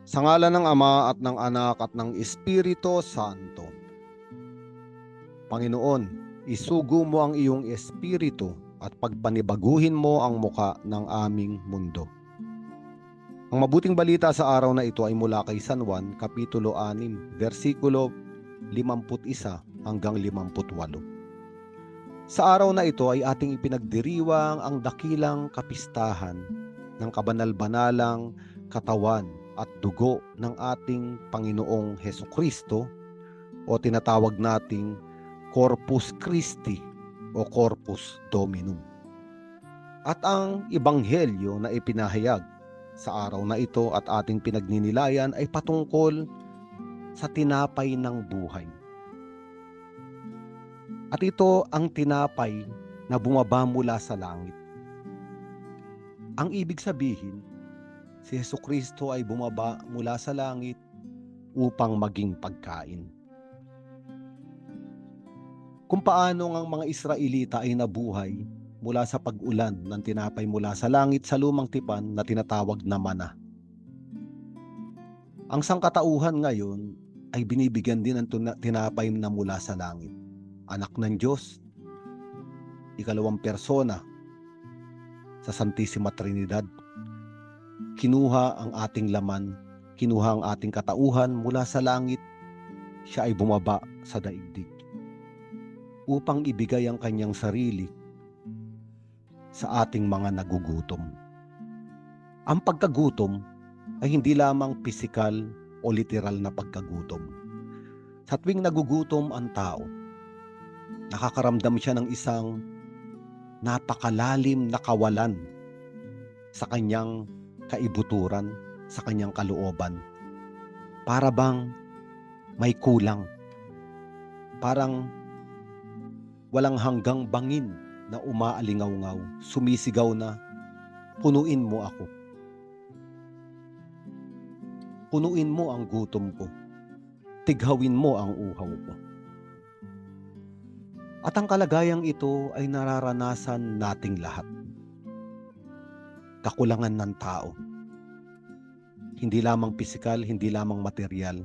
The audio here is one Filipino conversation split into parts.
Sa ngalan ng Ama at ng Anak at ng Espiritu Santo. Panginoon, isugo mo ang iyong espiritu at pagpanibaguhin mo ang muka ng aming mundo. Ang mabuting balita sa araw na ito ay mula kay San Juan, Kapitulo 6, versikulo 51 hanggang 58. Sa araw na ito ay ating ipinagdiriwang ang dakilang kapistahan ng kabanal-banalang katawan at dugo ng ating Panginoong Hesukristo o tinatawag nating Corpus Christi o Corpus Dominum. At ang ebanghelyo na ipinahayag sa araw na ito at ating pinagninilayan ay patungkol sa tinapay ng buhay. At ito ang tinapay na bumaba mula sa langit. Ang ibig sabihin, si Hesukristo ay bumaba mula sa langit upang maging pagkain. Kung paano ang mga Israelita ay nabuhay mula sa pag-ulan ng tinapay mula sa langit sa lumang tipan na tinatawag na mana. Ang sangkatauhan ngayon ay binibigyan din ng tinapay na mula sa langit. Anak ng Diyos, ikalawang persona sa Santissima Trinidad, kinuha ang ating laman, kinuha ang ating katauhan mula sa langit, siya ay bumaba sa daigdig upang ibigay ang kanyang sarili sa ating mga nagugutom. Ang pagkagutom ay hindi lamang pisikal o literal na pagkagutom. Sa tuwing nagugutom ang tao, nakakaramdam siya ng isang napakalalim na kawalan sa kanyang kaibuturan, sa kanyang kalooban. Para bang may kulang. Parang walang hanggang bangin na umaalingaw-ngaw, sumisigaw na, punuin mo ako. Punuin mo ang gutom ko. Tighawin mo ang uhaw ko. At ang kalagayang ito ay nararanasan nating lahat. Kakulangan ng tao. Hindi lamang pisikal, hindi lamang material,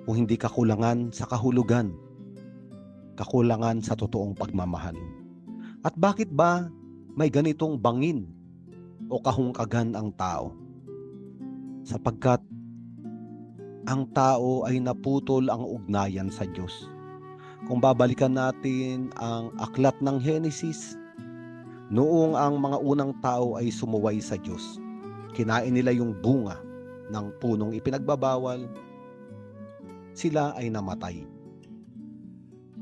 o hindi kakulangan sa kahulugan, kakulangan sa totoong pagmamahal. At bakit ba may ganitong bangin o kahungkagan ang tao? Sapagkat ang tao ay naputol ang ugnayan sa Diyos. Kung babalikan natin ang aklat ng Henesis, noong ang mga unang tao ay sumuway sa Diyos, kinain nila yung bunga ng punong ipinagbabawal, sila ay namatay.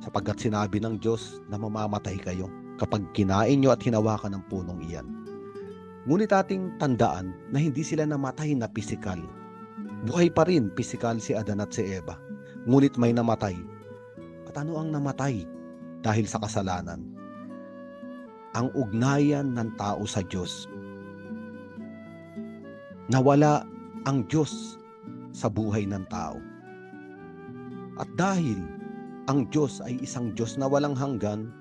Sapagkat sinabi ng Diyos na mamamatay kayo kapag kinain nyo at hinawakan ng punong iyan. Ngunit ating tandaan na hindi sila namatay na pisikal. Buhay pa rin pisikal si Adan at si Eva. Ngunit may namatay. At ano ang namatay dahil sa kasalanan? Ang ugnayan ng tao sa Diyos. Nawala ang Diyos sa buhay ng tao. At dahil ang Diyos ay isang Diyos na walang hanggan,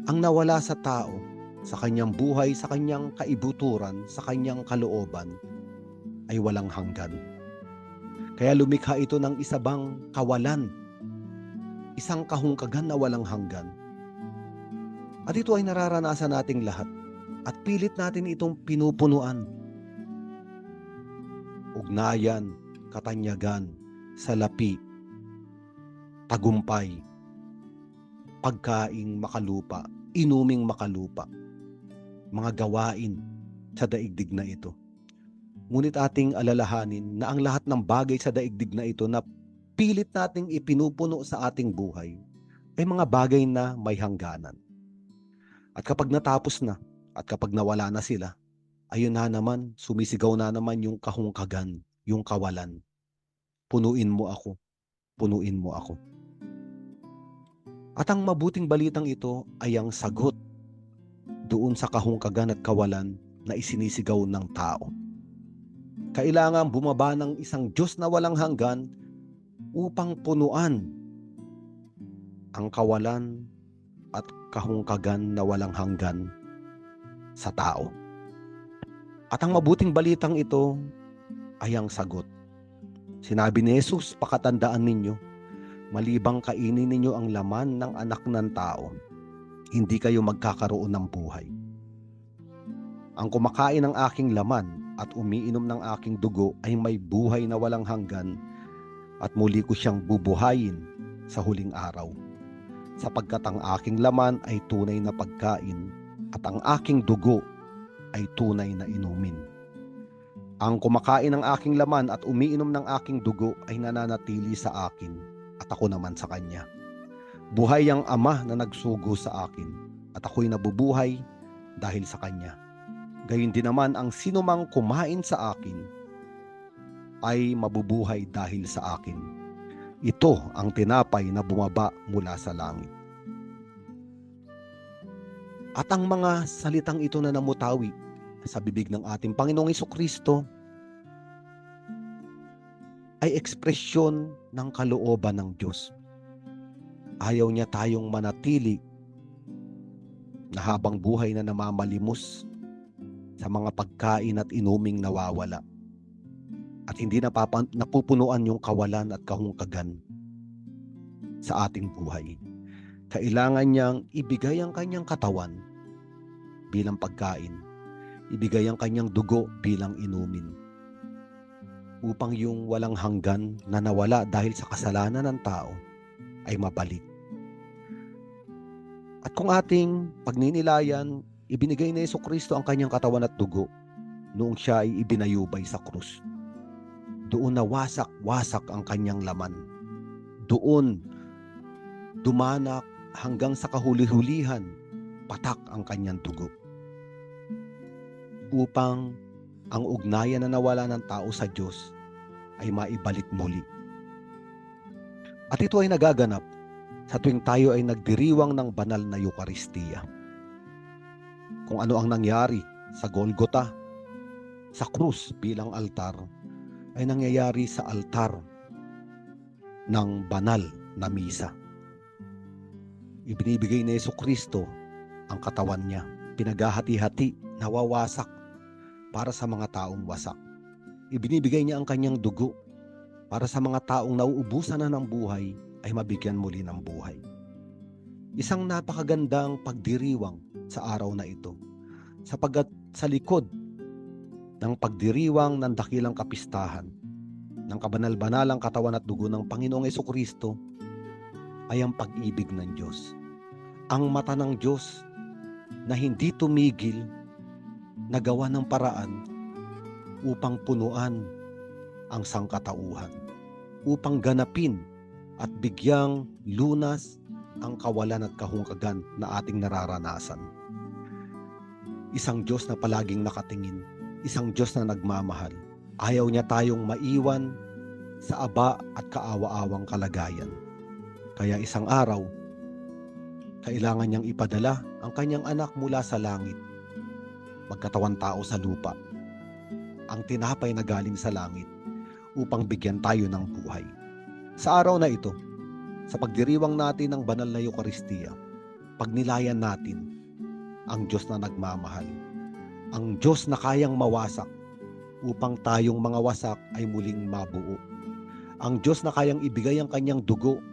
ang nawala sa tao, sa kanyang buhay, sa kanyang kaibuturan, sa kanyang kalooban, ay walang hanggan. Kaya lumikha ito ng isa bang kawalan, isang kahungkagan na walang hanggan. At ito ay nararanasan nating lahat at pilit natin itong pinupunuan. Ugnayan, katanyagan, salapi, tagumpay, pagkaing makalupa, inuming makalupa, mga gawain sa daigdig na ito. Ngunit ating alalahanin na ang lahat ng bagay sa daigdig na ito na pilit nating ipinupuno sa ating buhay ay mga bagay na may hangganan. At kapag natapos na at kapag nawala na sila, ayun na naman, sumisigaw na naman yung kahungkagan, yung kawalan. Punuin mo ako, punuin mo ako. At ang mabuting balitang ito ay ang sagot doon sa kahungkagan at kawalan na isinisigaw ng tao. Kailangan bumaba ng isang Diyos na walang hanggan upang punuan ang kawalan at kahungkagan na walang hanggan sa tao. At ang mabuting balitang ito ay ang sagot. Sinabi ni Jesus, pakatandaan ninyo, malibang kainin ninyo ang laman ng anak ng tao, hindi kayo magkakaroon ng buhay. Ang kumakain ng aking laman at umiinom ng aking dugo ay may buhay na walang hanggan, at muli ko siyang bubuhayin sa huling araw. Sapagkat ang aking laman ay tunay na pagkain at ang aking dugo ay tunay na inumin. Ang kumakain ng aking laman at umiinom ng aking dugo ay nananatili sa akin at ako naman sa kanya. Buhay ang Ama na nagsugo sa akin at ako'y nabubuhay dahil sa kanya. Gayon din naman ang sinumang kumain sa akin ay mabubuhay dahil sa akin. Ito ang tinapay na bumaba mula sa langit. At ang mga salitang ito na namutawi sa bibig ng ating Panginoong Hesukristo ay ekspresyon ng kalooban ng Diyos. Ayaw niya tayong manatili na habang buhay na namamalimos sa mga pagkain at inuming nawawala at hindi napupunuan yung kawalan at kahungkagan sa ating buhay. Kailangan niyang ibigay ang kanyang katawan bilang pagkain, ibigay ang kanyang dugo bilang inumin, upang yung walang hanggan na nawala dahil sa kasalanan ng tao ay mabalik. At kung ating pagninilayan, ibinigay ni Hesukristo ang kanyang katawan at dugo noong siya ay ibinayubay sa krus. Doon nawasak-wasak ang kanyang laman. Doon dumanak hanggang sa kahuli-hulihan, patak ang kanyang dugo. Upang ang ugnayan na nawala ng tao sa Diyos ay maibalik muli. At ito ay nagaganap sa tuwing tayo ay nagdiriwang ng banal na Eucharistia. Kung ano ang nangyari sa Golgota, sa krus bilang altar, ay nangyayari sa altar ng banal na misa. Ibinibigay ni Hesukristo ang katawan niya, pinaghahati-hati, nawawasak para sa mga taong wasak. Ibinibigay niya ang kanyang dugo para sa mga taong nauubusan na ng buhay ay mabigyan muli ng buhay. Isang napakagandang pagdiriwang sa araw na ito, sapagkat sa likod ng pagdiriwang ng dakilang kapistahan ng kabanal-banalang katawan at dugo ng Panginoong Hesukristo ay ang pag-ibig ng Diyos. Ang mata ng Diyos na hindi tumigil na gawa ng paraan upang punuan ang sangkatauhan, upang ganapin at bigyang lunas ang kawalan at kahungkagan na ating nararanasan. Isang Diyos na palaging nakatingin, isang Diyos na nagmamahal. Ayaw niya tayong maiwan sa aba at kaawa-awang kalagayan. Kaya isang araw, kailangan niyang ipadala ang kanyang anak mula sa langit, magkatawan tao sa lupa, ang tinapay na galing sa langit, upang bigyan tayo ng buhay. Sa araw na ito, sa pagdiriwang natin ng banal na Eucharistia, pagnilayan natin ang Diyos na nagmamahal, ang Diyos na kayang mawasak upang tayong mga wasak ay muling mabuo, ang Diyos na kayang ibigay ang kanyang dugo,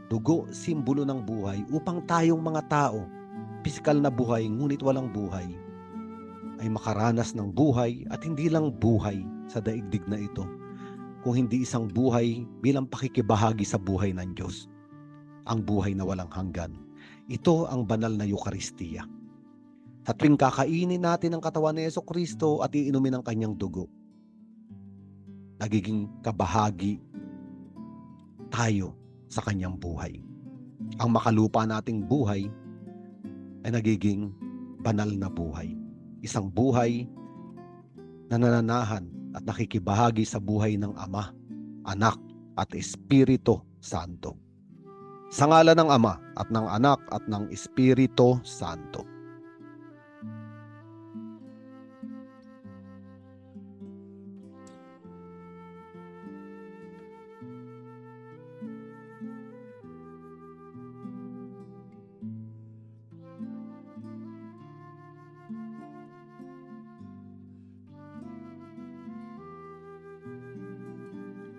simbolo ng buhay, upang tayong mga tao, pisikal na buhay ngunit walang buhay, ay makaranas ng buhay, at hindi lang buhay sa daigdig na ito, kung hindi isang buhay bilang pakikibahagi sa buhay ng Diyos, ang buhay na walang hanggan. Ito ang banal na Eucharistia. Sa tuwing kakainin natin ang katawan ni Hesukristo at iinumin ang kanyang dugo, nagiging kabahagi tayo sa kanyang buhay. Ang makalupa nating buhay ay nagiging banal na buhay. Isang buhay na nananahan at nakikibahagi sa buhay ng Ama, Anak at Espiritu Santo. Sa ngalan ng Ama at ng Anak at ng Espiritu Santo.